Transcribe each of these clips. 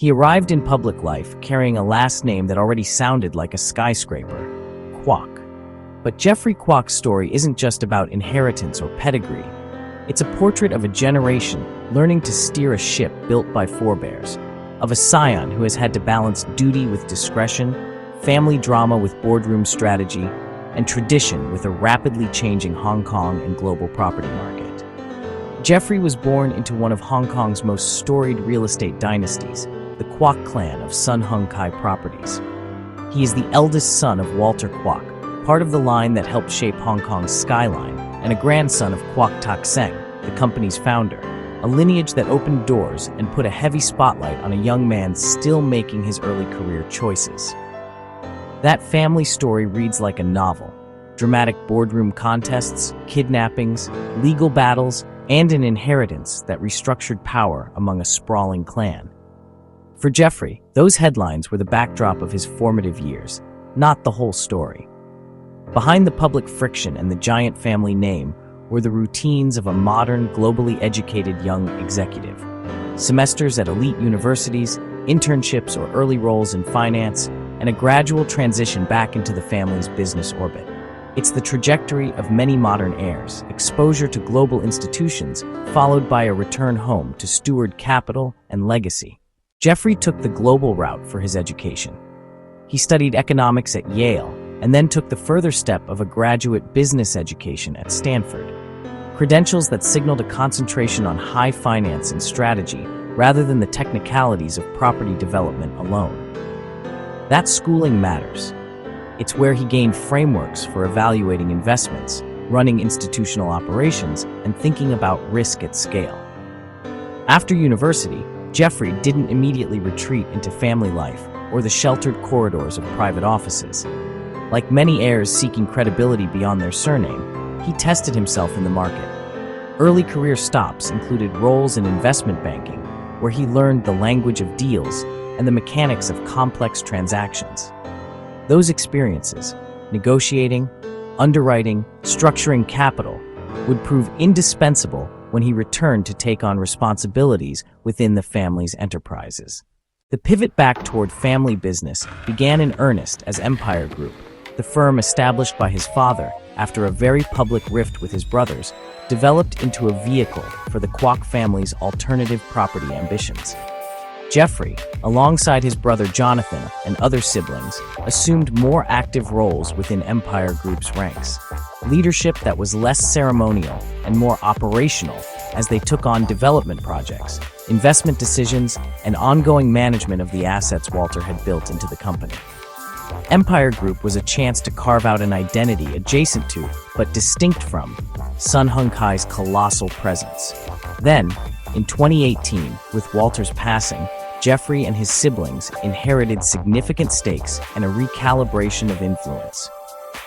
He arrived in public life carrying a last name that already sounded like a skyscraper, Kwok. But Geoffrey Kwok's story isn't just about inheritance or pedigree. It's a portrait of a generation learning to steer a ship built by forebears, of a scion who has had to balance duty with discretion, family drama with boardroom strategy, and tradition with a rapidly changing Hong Kong and global property market. Geoffrey was born into one of Hong Kong's most storied real estate dynasties, the Kwok clan of Sun Hung Kai Properties. He is the eldest son of Walter Kwok, part of the line that helped shape Hong Kong's Skyline, and a grandson of Kwok Tak-seng, the company's founder, a lineage that opened doors and put a heavy spotlight on a young man still making his early career choices. That family story reads like a novel: dramatic boardroom contests, kidnappings, legal battles, and an inheritance that restructured power among a sprawling clan. For Geoffrey, those headlines were the backdrop of his formative years, not the whole story. Behind the public friction and the giant family name were the routines of a modern, globally educated young executive. Semesters at elite universities, internships or early roles in finance, and a gradual transition back into the family's business orbit. It's the trajectory of many modern heirs: exposure to global institutions, followed by a return home to steward capital and legacy. Geoffrey took the global route for his education. He studied economics at Yale, and then took the further step of a graduate business education at Stanford. Credentials that signaled a concentration on high finance and strategy rather than the technicalities of property development alone. That schooling matters. It's where he gained frameworks for evaluating investments, running institutional operations, and thinking about risk at scale. After university, Geoffrey didn't immediately retreat into family life or the sheltered corridors of private offices. Like many heirs seeking credibility beyond their surname, he tested himself in the market. Early career stops included roles in investment banking, where he learned the language of deals and the mechanics of complex transactions. Those experiences, negotiating, underwriting, structuring capital, would prove indispensable when he returned to take on responsibilities within the family's enterprises. The pivot back toward family business began in earnest as Empire Group, the firm established by his father after a very public rift with his brothers, developed into a vehicle for the Kwok family's alternative property ambitions. Geoffrey, alongside his brother Jonathan and other siblings, assumed more active roles within Empire Group's ranks, leadership that was less ceremonial and more operational as they took on development projects, investment decisions, and ongoing management of the assets Walter had built into the company. Empire Group was a chance to carve out an identity adjacent to, but distinct from, Sun Hung Kai's colossal presence. Then, in 2018, with Walter's passing, Geoffrey and his siblings inherited significant stakes and a recalibration of influence.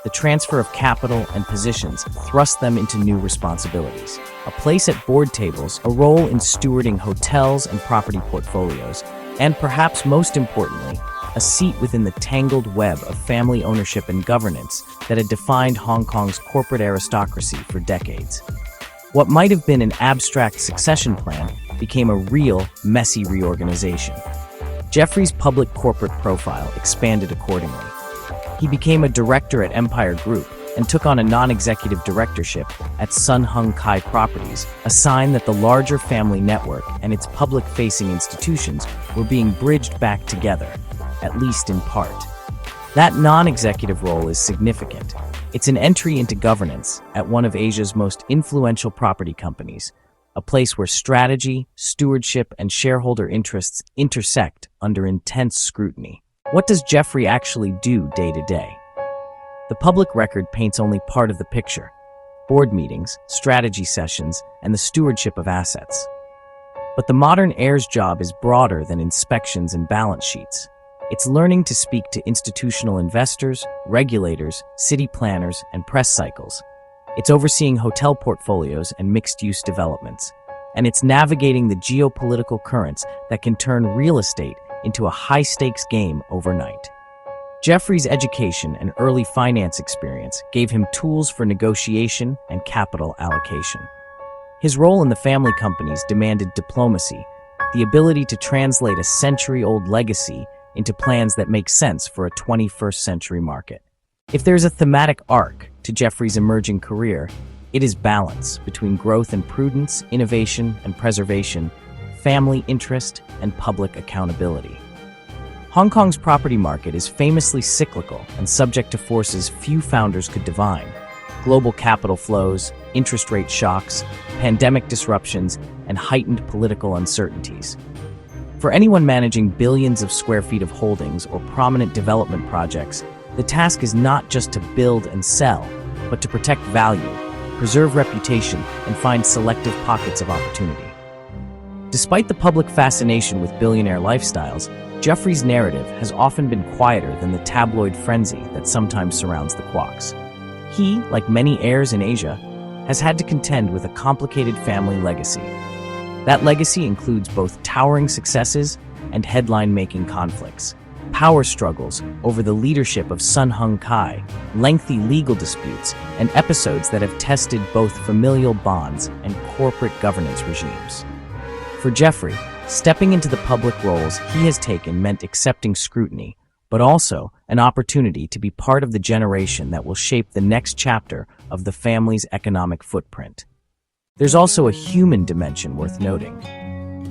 The transfer of capital and positions thrust them into new responsibilities: a place at board tables, a role in stewarding hotels and property portfolios, and perhaps most importantly, a seat within the tangled web of family ownership and governance that had defined Hong Kong's corporate aristocracy for decades. What might have been an abstract succession plan became a real, messy reorganization. Geoffrey's public corporate profile expanded accordingly. He became a director at Empire Group and took on a non-executive directorship at Sun Hung Kai Properties, a sign that the larger family network and its public-facing institutions were being bridged back together, at least in part. That non-executive role is significant. It's an entry into governance at one of Asia's most influential property companies, a place where strategy, stewardship, and shareholder interests intersect under intense scrutiny. What does Geoffrey actually do day to day? The public record paints only part of the picture: board meetings, strategy sessions, and the stewardship of assets. But the modern heir's job is broader than inspections and balance sheets. It's learning to speak to institutional investors, regulators, city planners, and press cycles. It's overseeing hotel portfolios and mixed-use developments. And it's navigating the geopolitical currents that can turn real estate into a high-stakes game overnight. Geoffrey's education and early finance experience gave him tools for negotiation and capital allocation. His role in the family companies demanded diplomacy, the ability to translate a century-old legacy into plans that make sense for a 21st century market. If there's a thematic arc to Geoffrey's emerging career, it is balance between growth and prudence, innovation and preservation, family interest and public accountability. Hong Kong's property market is famously cyclical and subject to forces few founders could divine: global capital flows, interest rate shocks, pandemic disruptions, and heightened political uncertainties. For anyone managing billions of square feet of holdings or prominent development projects, the task is not just to build and sell, but to protect value, preserve reputation, and find selective pockets of opportunity. Despite the public fascination with billionaire lifestyles, Geoffrey's narrative has often been quieter than the tabloid frenzy that sometimes surrounds the Kwoks. He, like many heirs in Asia, has had to contend with a complicated family legacy. That legacy includes both towering successes and headline-making conflicts, power struggles over the leadership of Sun Hung Kai, lengthy legal disputes, and episodes that have tested both familial bonds and corporate governance regimes. For Geoffrey, stepping into the public roles he has taken meant accepting scrutiny, but also an opportunity to be part of the generation that will shape the next chapter of the family's economic footprint. There's also a human dimension worth noting.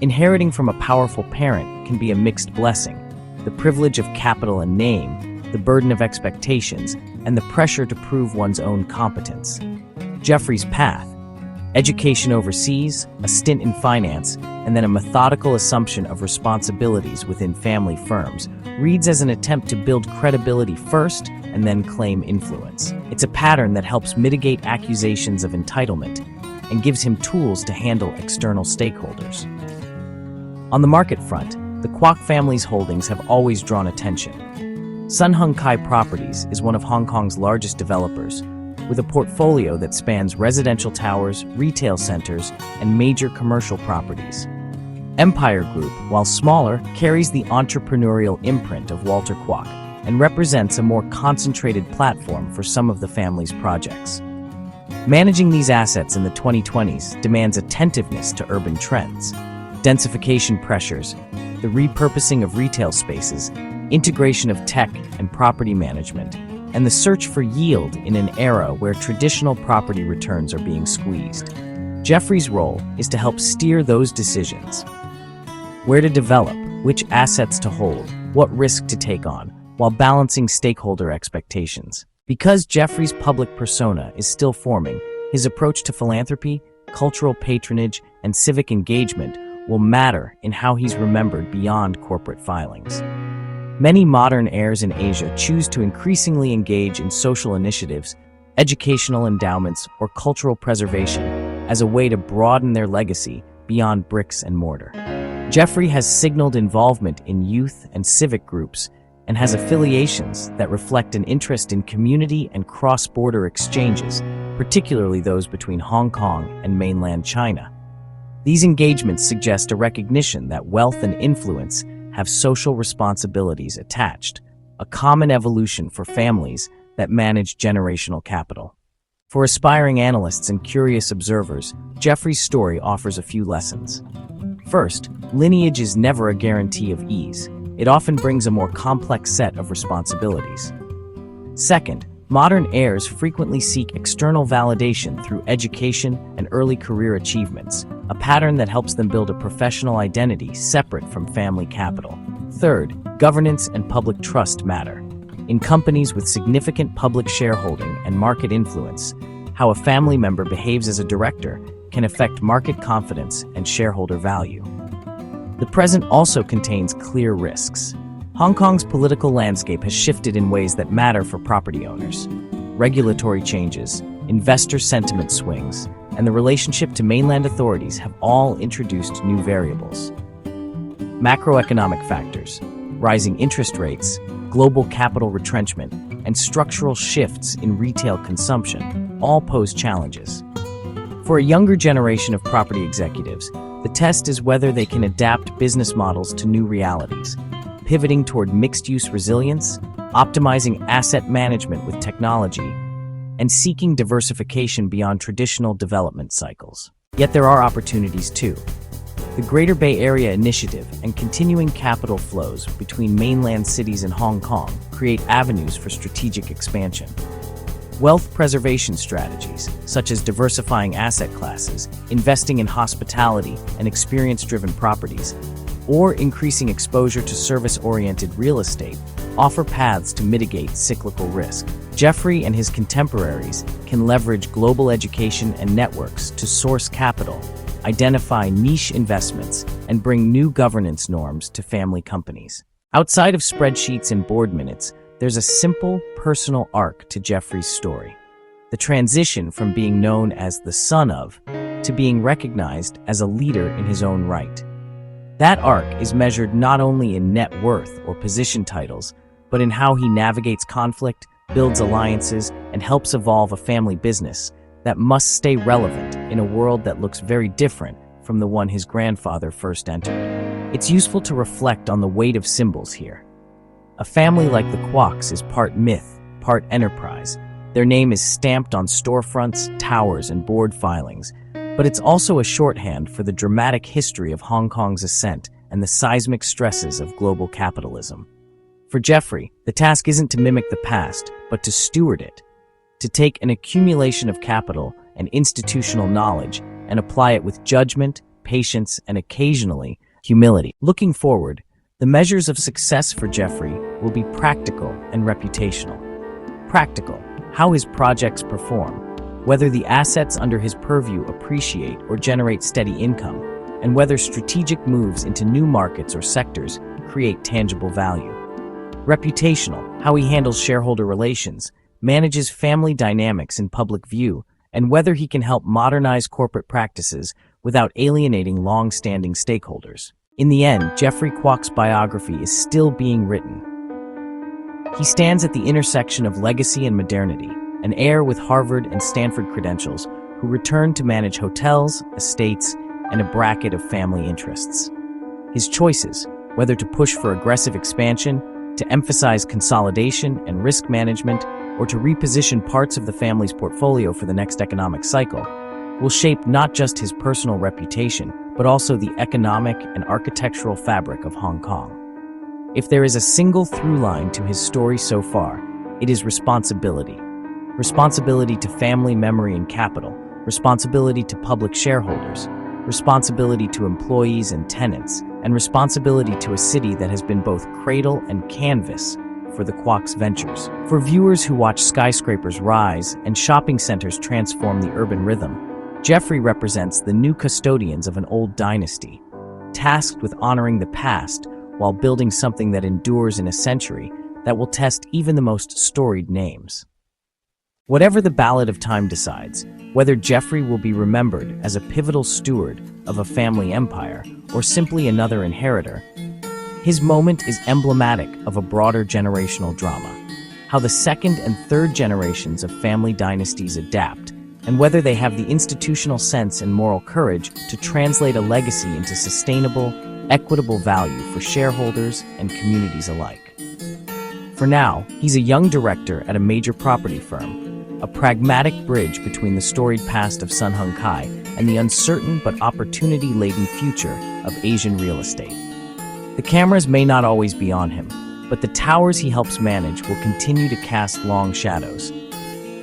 Inheriting from a powerful parent can be a mixed blessing: the privilege of capital and name, the burden of expectations, and the pressure to prove one's own competence. Geoffrey's path: education overseas, a stint in finance, and then a methodical assumption of responsibilities within family firms, reads as an attempt to build credibility first and then claim influence. It's a pattern that helps mitigate accusations of entitlement and gives him tools to handle external stakeholders. On the market front, the Kwok family's holdings have always drawn attention. Sun Hung Kai Properties is one of Hong Kong's largest developers, with a portfolio that spans residential towers, retail centers, and major commercial properties. Empire Group, while smaller, carries the entrepreneurial imprint of Walter Kwok and represents a more concentrated platform for some of the family's projects. Managing these assets in the 2020s demands attentiveness to urban trends, densification pressures, the repurposing of retail spaces, integration of tech and property management, and the search for yield in an era where traditional property returns are being squeezed. Geoffrey's role is to help steer those decisions: where to develop, which assets to hold, what risk to take on, while balancing stakeholder expectations. Because Geoffrey's public persona is still forming, his approach to philanthropy, cultural patronage, and civic engagement will matter in how he's remembered beyond corporate filings. Many modern heirs in Asia choose to increasingly engage in social initiatives, educational endowments, or cultural preservation as a way to broaden their legacy beyond bricks and mortar. Geoffrey has signaled involvement in youth and civic groups and has affiliations that reflect an interest in community and cross-border exchanges, particularly those between Hong Kong and mainland China. These engagements suggest a recognition that wealth and influence have social responsibilities attached, a common evolution for families that manage generational capital. For aspiring analysts and curious observers, Geoffrey's story offers a few lessons. First, lineage is never a guarantee of ease. It often brings a more complex set of responsibilities. Second, modern heirs frequently seek external validation through education and early career achievements, a pattern that helps them build a professional identity separate from family capital. Third, governance and public trust matter. In companies with significant public shareholding and market influence, how a family member behaves as a director can affect market confidence and shareholder value. The present also contains clear risks. Hong Kong's political landscape has shifted in ways that matter for property owners. Regulatory changes, investor sentiment swings, and the relationship to mainland authorities have all introduced new variables. Macroeconomic factors, rising interest rates, global capital retrenchment, and structural shifts in retail consumption all pose challenges. For a younger generation of property executives, the test is whether they can adapt business models to new realities, pivoting toward mixed-use resilience, optimizing asset management with technology, and seeking diversification beyond traditional development cycles. Yet there are opportunities too. The Greater Bay Area Initiative and continuing capital flows between mainland cities and Hong Kong create avenues for strategic expansion. Wealth preservation strategies, such as diversifying asset classes, investing in hospitality and experience-driven properties, or increasing exposure to service-oriented real estate, offer paths to mitigate cyclical risk. Geoffrey and his contemporaries can leverage global education and networks to source capital, identify niche investments, and bring new governance norms to family companies. Outside of spreadsheets and board minutes, there's a simple, personal arc to Geoffrey's story. The transition from being known as the son of to being recognized as a leader in his own right. That arc is measured not only in net worth or position titles, but in how he navigates conflict, builds alliances, and helps evolve a family business that must stay relevant in a world that looks very different from the one his grandfather first entered. It's useful to reflect on the weight of symbols here. A family like the Kwoks is part myth, part enterprise. Their name is stamped on storefronts, towers, and board filings, but it's also a shorthand for the dramatic history of Hong Kong's ascent and the seismic stresses of global capitalism. For Geoffrey, the task isn't to mimic the past, but to steward it, to take an accumulation of capital and institutional knowledge and apply it with judgment, patience, and occasionally humility. Looking forward, the measures of success for Geoffrey will be practical and reputational. Practical, how his projects perform, whether the assets under his purview appreciate or generate steady income, and whether strategic moves into new markets or sectors create tangible value. Reputational, how he handles shareholder relations, manages family dynamics in public view, and whether he can help modernize corporate practices without alienating long-standing stakeholders. In the end, Geoffrey Kwok's biography is still being written. He stands at the intersection of legacy and modernity, an heir with Harvard and Stanford credentials who returned to manage hotels, estates, and a bracket of family interests. His choices, whether to push for aggressive expansion, to emphasize consolidation and risk management, or to reposition parts of the family's portfolio for the next economic cycle, will shape not just his personal reputation, but also the economic and architectural fabric of Hong Kong. If there is a single through line to his story so far, it is responsibility. Responsibility to family memory and capital, responsibility to public shareholders, responsibility to employees and tenants, and responsibility to a city that has been both cradle and canvas for the Kwok's ventures. For viewers who watch skyscrapers rise and shopping centers transform the urban rhythm, Geoffrey represents the new custodians of an old dynasty, tasked with honoring the past while building something that endures in a century that will test even the most storied names. Whatever the ballad of time decides, whether Geoffrey will be remembered as a pivotal steward of a family empire or simply another inheritor, his moment is emblematic of a broader generational drama, how the second and third generations of family dynasties adapt, and whether they have the institutional sense and moral courage to translate a legacy into sustainable, equitable value for shareholders and communities alike. For now, he's a young director at a major property firm, a pragmatic bridge between the storied past of Sun Hung Kai and the uncertain but opportunity-laden future of Asian real estate. The cameras may not always be on him, but the towers he helps manage will continue to cast long shadows,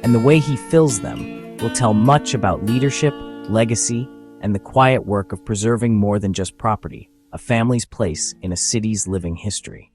and the way he fills them will tell much about leadership, legacy, and the quiet work of preserving more than just property, a family's place in a city's living history.